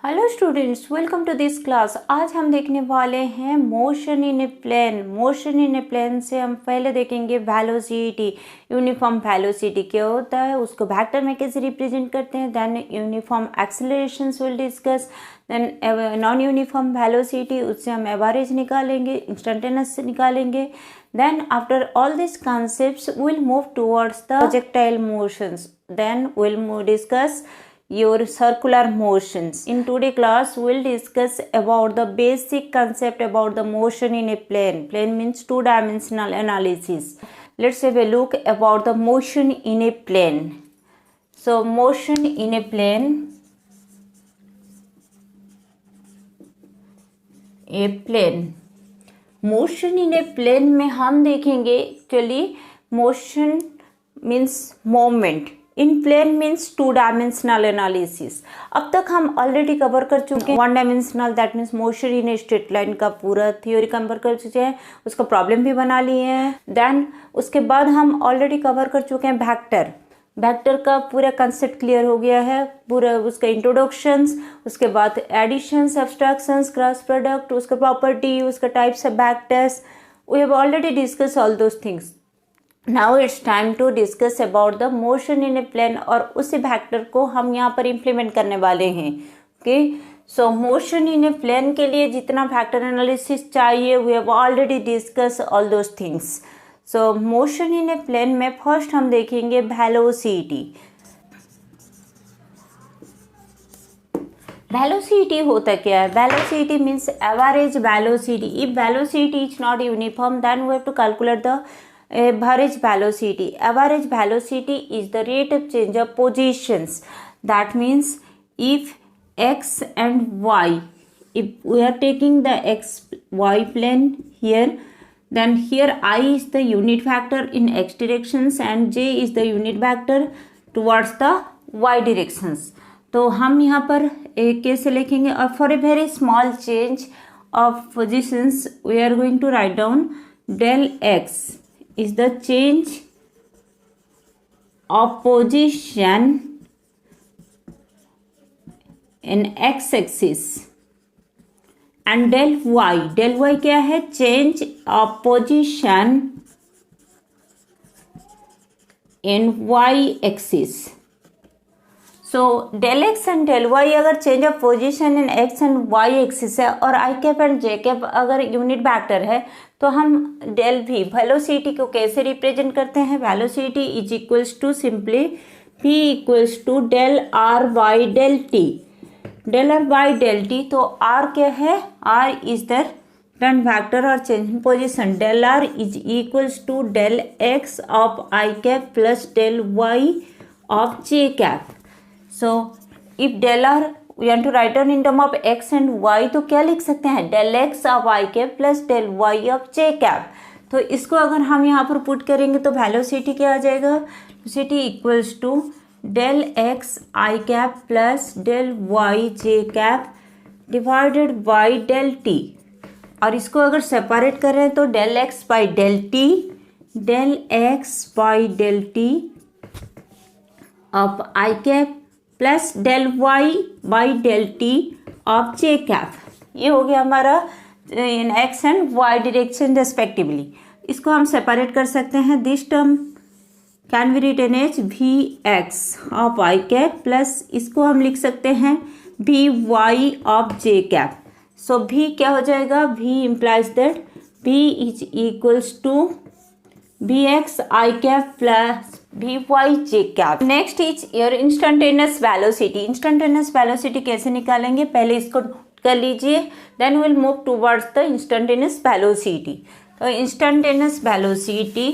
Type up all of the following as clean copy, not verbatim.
Hello students, welcome to this class. आज हम देखने वाले हैं motion in a plane. Motion in a plane से हम पहले देखेंगे वेलोसिटी, यूनिफॉर्म वेलोसिटी क्या होता है, उसको वेक्टर में कैसे रिप्रेजेंट करते हैं। Then uniform accelerations will discuss. Then non uniform velocity, उससे हम एवरेज निकालेंगे, इंस्टेंटेनियस निकालेंगे। Then after all these concepts we'll move towards the projectile motions. Then we'll discuss your circular motions. In today class we'll discuss about the basic concept about the motion in a plane. Plane means two-dimensional analysis. Let's have a look about the motion in a plane. So motion in a plane. Motion in a plane में हम देखेंगे actually motion means moment in plane means two dimensional analysis. अब तक हम already cover कर चुके हैं one dimensional, that means motion in a straight line का पूरा थ्योरी कवर कर चुके हैं, उसका प्रॉब्लम भी बना लिए हैं। देन उसके बाद हम ऑलरेडी कवर कर चुके हैं वेक्टर का पूरा कंसेप्ट क्लियर हो गया है, पूरा उसका इंट्रोडक्शंस, उसके बाद एडिशन, सब्सट्रैक्शंस, क्रॉस प्रोडक्ट, उसका प्रॉपर्टी, उसका types of vectors. We have already discuss all those things. Now it's time to discuss about the motion in a plane, और उसी वेक्टर को हम यहाँ पर इम्प्लीमेंट करने वाले हैं। Okay, so motion in a plane के लिए जितना वेक्टर एनालिसिस चाहिए we have already discuss all those things. So motion in a plane में फर्स्ट हम देखेंगे वेलोसिटी। वेलोसिटी होता क्या है? Velocity means average velocity. If velocity is not uniform then we have to calculate the average velocity. Average velocity is the rate of change of positions. That means if x and y, if we are taking the x y plane here, then here I is the unit vector in x directions and j is the unit vector towards the y directions. तो हम यहाँ पर कैसे लिखेंगे? और for a very small change of positions we are going to write down del x is the change of position in x axis and del y क्या है? change of position in y axis. So del X and del Y अगर change of position in x and Y axis है और I cap and J cap अगर unit vector है तो हम del भी वेलोसिटी को कैसे रिप्रेजेंट करते हैं? Velocity is equals to simply v equals to del r by del t. Del r by del t, तो r क्या है? r is the current vector और change in position. Del r is equals to del x of I cap plus del Y of J cap. So if del r we want to write down in term of x and y, तो क्या लिख सकते हैं? Del x of I cap plus del Y of J cap. तो इसको अगर हम यहाँ पर पुट करेंगे तो वेलोसिटी क्या आ जाएगा? Velocity equals to del x I cap plus del y J cap divided by del t. और इसको अगर सेपरेट करें तो del x by del t, del x by del t of I cap plus del y by del t of J cap. ये हो गया हमारा in x and y direction respectively. इसको हम सेपरेट कर सकते हैं। This term can be written as we x of I cap plus इसको हम लिख सकते हैं v Y of J cap. So v क्या हो जाएगा? V implies that v is equals to v x I cap plus we Y J cap. Next is your instantaneous velocity. Instantaneous velocity कैसे निकालेंगे? पहले इसको कर लीजिए, then will move towards the instantaneous velocity. तो instantaneous velocity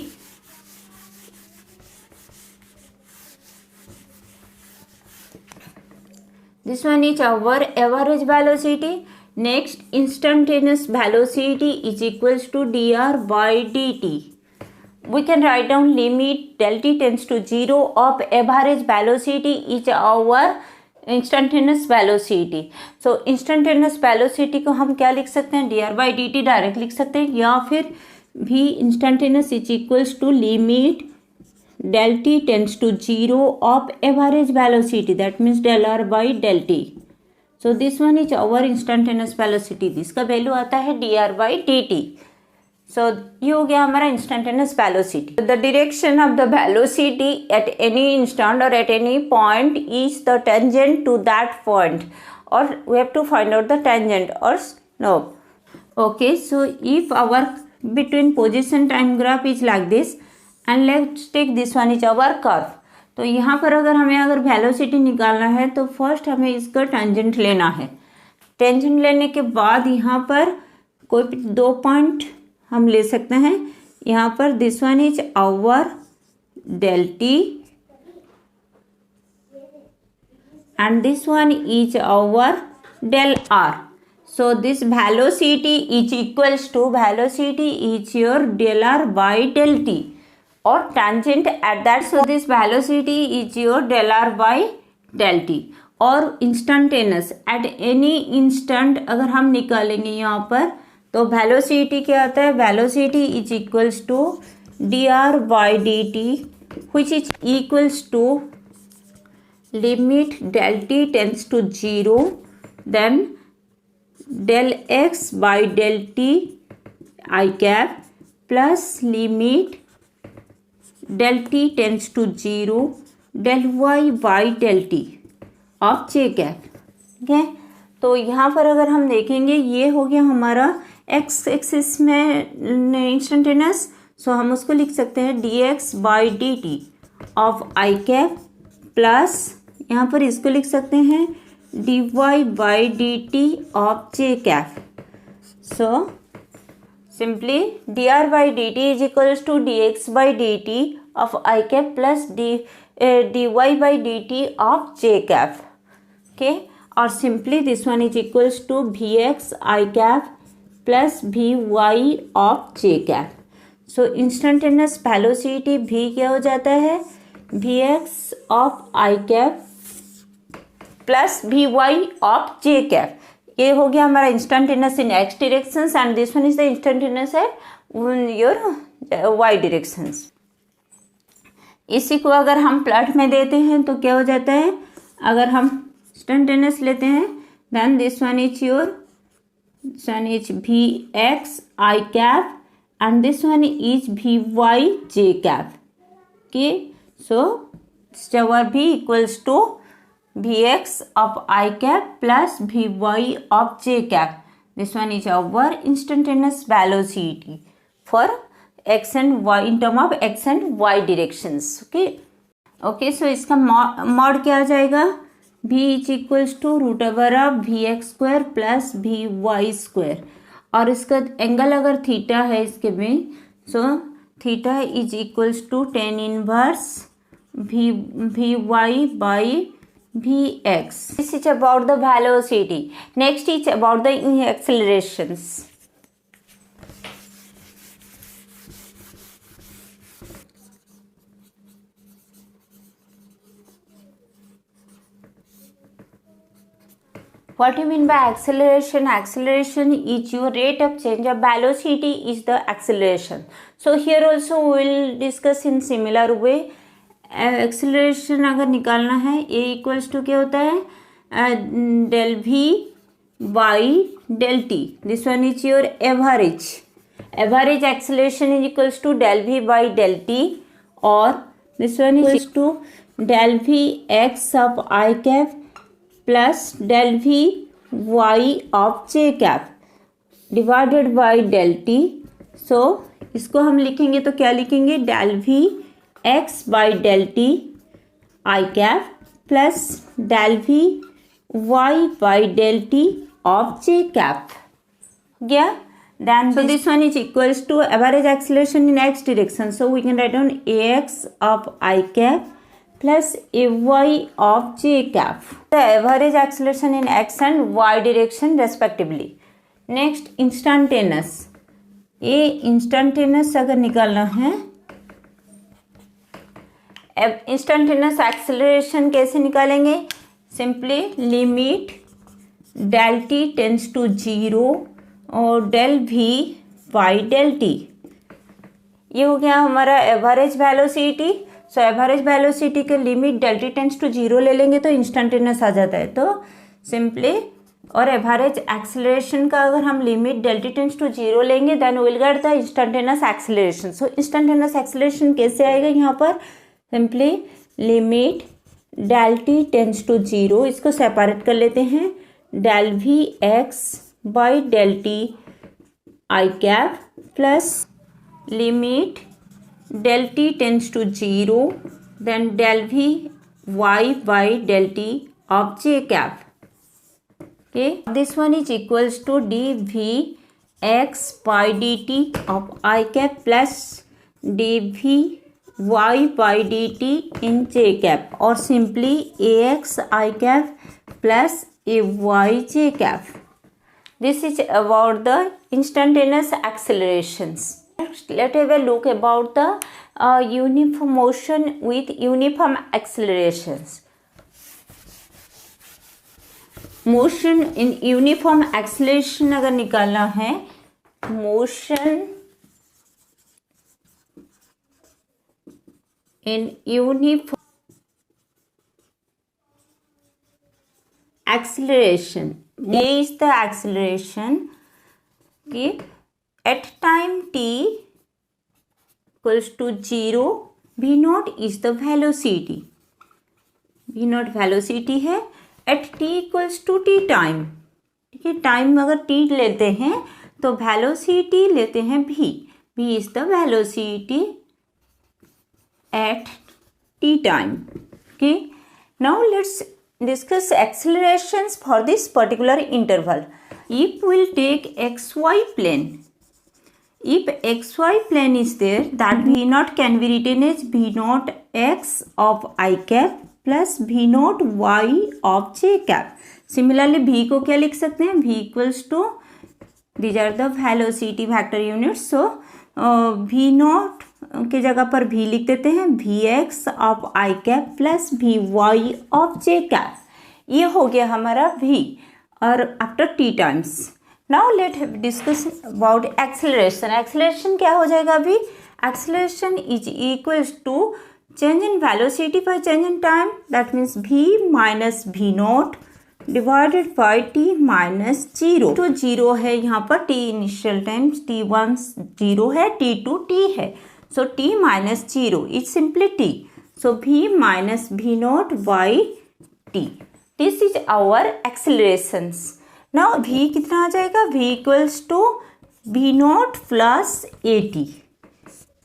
this one is our average velocity. Next, instantaneous velocity is equals to dr by dt. We can write down limit del t tends to 0 of average velocity is our instantaneous velocity. So instantaneous velocity को हम क्या लिख सकते हैं? dr by dt direct लिख सकते हैं, या फिर v instantaneous is equals to limit del t tends to 0 of average velocity, that means del r by del t. So this one is our instantaneous velocity, इसका value आता है dr/dt। So ये हो गया हमारा instantaneous velocity. The direction of the velocity at any instant और at any point is the tangent to that point, और we have to find out the tangent और slope. Okay, so if our between position time graph is like this and let's take this one is our curve। तो यहाँ पर अगर velocity निकालना है तो first हमें इसका टेंजेंट लेना है। टेंजेंट लेने के बाद यहाँ पर कोई दो पॉइंट हम ले सकते हैं। यहाँ पर this one is our del t and this one is our del r। So this velocity is equals to velocity is your del r by del t or tangent at that। So this velocity is your del r by del t और instantaneous at any instant अगर हम निकालेंगे यहाँ पर तो velocity क्या आता है, velocity is equals to dr by dt which is equals to limit del t tends to 0 then del x by del t I cap plus limit del t tends to 0 del y by del t of j cap। ठीक है, तो यहाँ पर अगर हम देखेंगे ये हो गया हमारा x एक्सिस में इंस्टेंटेनियस। सो हम उसको लिख सकते हैं dx by dt of I cap plus यहाँ पर इसको लिख सकते हैं dy by dt of j cap। So simply dr by dt is equals to dx by dt of I cap plus dy by dt of j cap। Okay, or simply this one is equals to vx I cap plus vy of j cap। So instantaneous velocity v क्या हो जाता है, vx of I cap plus we Y of J cap. ये हो गया हमारा instantaneous in X directions and this one is the instantaneous at your Y directions. इसी को अगर हम प्लॉट में देते हैं तो क्या हो जाता है, अगर हम इंस्टेंटेनियस लेते हैं then this one is V x I cap and this one is V Y J cap. Okay, so V equals to Vx of I cap plus Vy of j cap। This one is our instantaneous velocity for x and y in term of x and y directions। Okay, so इसका mod क्या आ जाएगा, v is equals to root over of vx square plus vy square और इसका angle अगर theta है इसके में, so theta is equals to tan inverse vy by Vx। This is about the velocity. Next is about the accelerations। What do you mean by acceleration? Acceleration is your rate of change of velocity is the acceleration। So here also we will discuss in similar way। Acceleration अगर निकालना है a equals to क्या होता है, del v by del t. This one is your average acceleration is equals to del v by del t और this one is to del we x of I cap plus del v Y of J cap divided by del t. So इसको हम लिखेंगे तो क्या लिखेंगे, del v x by del t I cap plus del v y by del t of j cap। Yeah, then so this one is equals to average acceleration in x direction। So we can write down ax of I cap plus ay of j cap, the average acceleration in x and y direction respectively। Next instantaneous। ये instantaneous अगर निकालना है, instantaneous acceleration कैसे निकालेंगे, simply limit del T tends to 0 और del v by del t. ये हो गया हमारा average velocity. So average velocity के limit del T tends to 0 ले लेंगे तो इंस्टेंटेनियस आ जाता है। तो सिंपली, और एवरेज एक्सेलरेशन का अगर हम limit del T tends to 0 लेंगे then will get the instantaneous acceleration. So instantaneous acceleration कैसे आएगा यहाँ पर? Simply limit del T tends to 0, इसको सेपरेट कर लेते हैं, del we X by del T I cap plus limit del t tends to 0 then del v y by del t of j cap. Okay, this one is equals to dv x by dt of I cap plus dv y by dt in j cap, or simply ax I cap plus ay j cap. This is about the instantaneous accelerations. Let's have a look about the uniform motion with uniform accelerations. Motion in uniform acceleration अगर निकालना है, motion in uniform acceleration, A is the acceleration, okay, at time t equals to 0, v naught is the velocity, v naught velocity है, at t equals to t time, ठीक है, time अगर t लेते हैं तो velocity लेते हैं v, v is the velocity at t time. Okay, now let's discuss accelerations for this particular interval. If we'll take xy plane, if xy plane is there, that v naught can be written as v naught x of I cap plus v naught y of j cap. Similarly v को क्या लिख सकते हैं? v equals to, these are the velocity vector units, so v naught के जगह पर v लिख देते हैं, vx of I cap plus vy of j cap. ये हो गया हमारा v, और after t times. Now let discuss about acceleration. Acceleration क्या हो जाएगा अभी? Acceleration is equals to change in velocity by change in time, that means v minus v naught divided by t minus 0. तो 0 है यहाँ पर, t initial times, t1 0 है, t2 t है, so t minus 0 is simply t, so v minus v naught by t. This is our accelerations. Now v कितना आ जाएगा? v equals to v naught plus a t.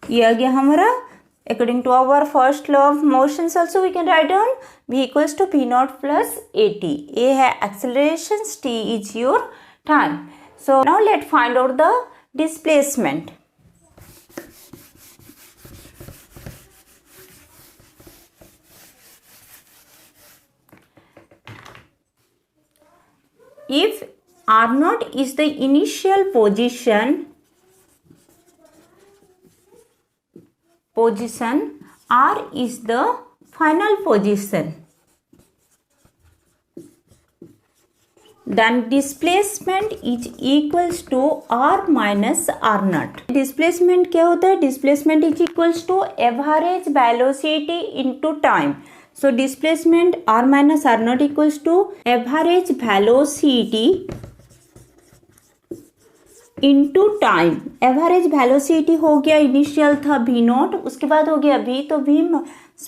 ये आ गया हमारा, according to our first law of motions also we can write down v equals to v naught plus a t. A है accelerations, t is your time. So now let find out the displacement. If r naught is the initial position, r is the final position, then displacement is equals to r minus r naught. Displacement क्या होता है? Displacement is equals to average velocity into time. So displacement r minus r naught equals to average velocity into time. average velocity हो गया, initial था v not, उसके बाद हो गया v, तो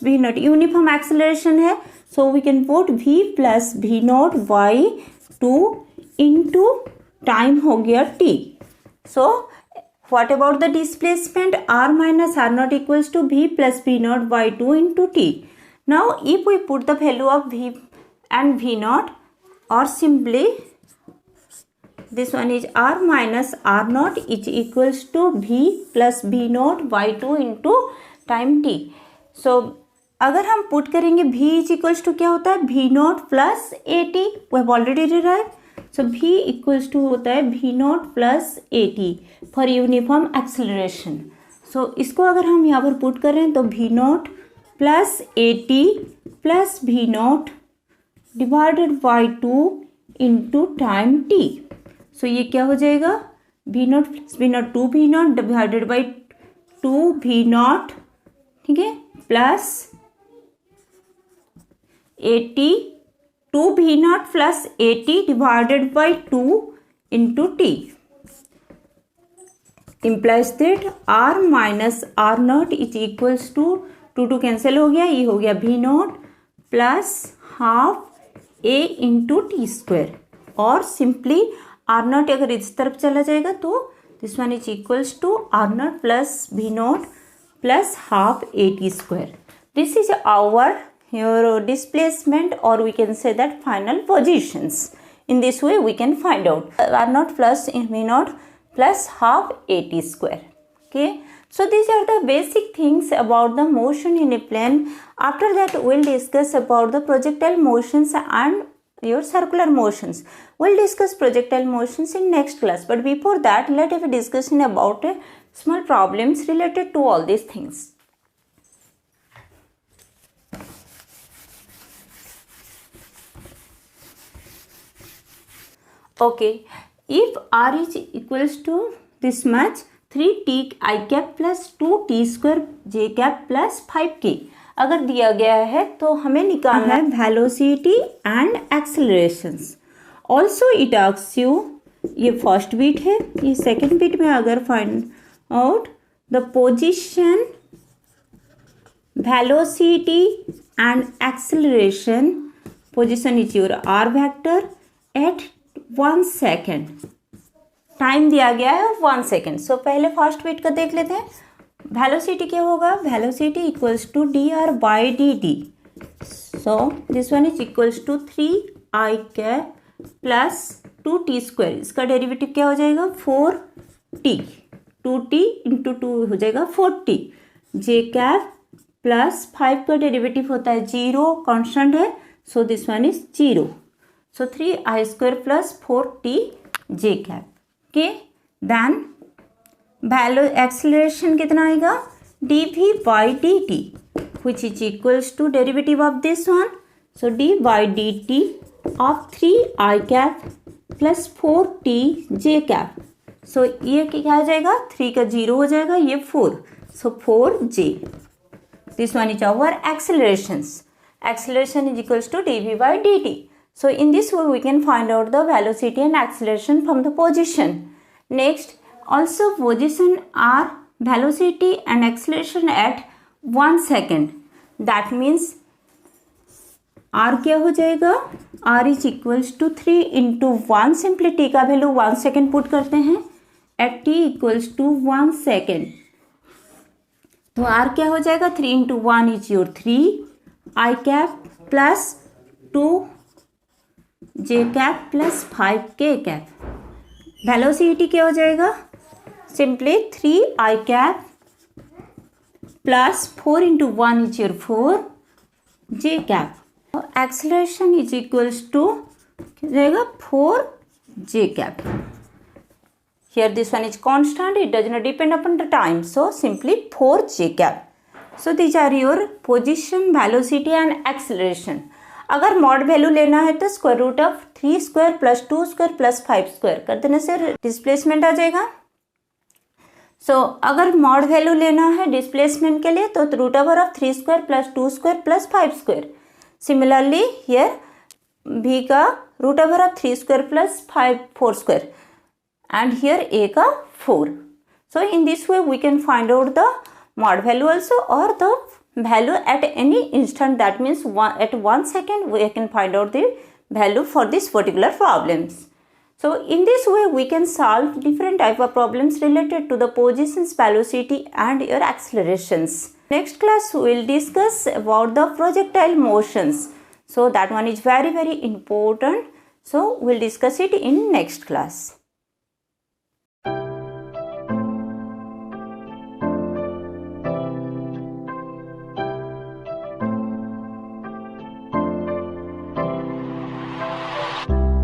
v नॉट यूनिफॉर्म एक्सेलरेशन है, so we can put v plus v naught by 2 into time हो गया t. So what about the displacement? r minus r naught equals to v plus v naught by 2 into t. Now if we put the value of v and v naught, or simply this one is r minus r naught is equals to v plus v naught by 2 into time t. So अगर हम put करेंगे v is equals to क्या होता है? v naught plus a t, we have already derived. So v equals to होता है v naught plus a t for uniform acceleration. So इसको अगर हम यहाँ पर पुट करें तो v naught plus a t plus v naught divided by 2 into time t. So ये क्या हो जाएगा? V naught plus v naught 2 v naught divided by 2 v naught, ठीक है, plus 80 2v0 plus at divided by 2 into t implies that r minus r naught is equals to 2 cancel हो गया, ये हो गया v0 plus half a into T square, और simply r naught अगर इस तरफ चला जाएगा तो this one is equals to r naught plus v0 plus half a t square. This is our your displacement, or we can say that final positions. In this way we can find out r naught plus v0 plus half at square. Okay, so these are the basic things about the motion in a plane. After that we'll discuss about the projectile motions and your circular motions. We'll discuss projectile motions in next class, but before that let us discuss about small problems related to all these things. Okay, if r is equals to this much 3t I cap plus 2t square j cap plus 5k अगर दिया गया है तो हमें निकालना है velocity and accelerations. Also it asks you, ये first bit है, ये सेकेंड बीट में अगर find out the position velocity and acceleration. Position is your r vector at 1 second, time दिया गया है 1 सेकेंड. सो पहले फर्स्ट बीट का देख लेते हैं. वेलोसिटी क्या होगा, velocity equals to D R by D T. So this one is equals to 3i cap plus 2t square, इसका डेरिवेटिव क्या हो जाएगा 4t, 2t इंटू 2 हो जाएगा 4t. जे कैप प्लस 5 का डेरिवेटिव होता है 0, कॉन्स्टेंट है, सो this one is 0. So 3i square plus 4t j cap. Okay, then value acceleration कितना आएगा dv by dt, which is equals to derivative of this one. So d by dt of 3i cap plus 4t j cap. So ये क्या हो जाएगा, 3 का 0 हो जाएगा, ये 4, so 4j. This one is our accelerations. Acceleration is equals to dv by dt. So in this way we can find out the velocity and acceleration from the position. Next, also position are velocity and acceleration at 1 second. That means r क्या हो जाएगा, r is equals to 3 into 1. Simply t का value 1 second put करते हैं at t equals to 1 second. तो r क्या हो जाएगा, 3 into 1 is your 3 i cap plus 2 j cap plus 5k cap. Velocity क्या हो जाएगा, simply 3i cap plus 4 into 1 is your 4 j cap. Acceleration is equals to क्या जाएगा 4 j cap. Here this one is constant, it does not depend upon the time, so simply 4 j cap. So these are your position, velocity and acceleration. अगर mod value लेना है तो square root of 3 square plus 2 square plus 5 square कर देने से displacement आ जाएगा. सो अगर mod value लेना है डिस्प्लेसमेंट के लिए तो root over of 3 square plus 2 square plus 5 square. Similarly here भी का root over of 3 square plus 4 square and here a का 4. So in this way we can find out the mod value also और the value at any instant. That means at 1 second we can find out the value for this particular problems. So in this way we can solve different type of problems related to the positions, velocity and your accelerations. Next class we will discuss about the projectile motions. So that one is very important. So we'll discuss it in next class.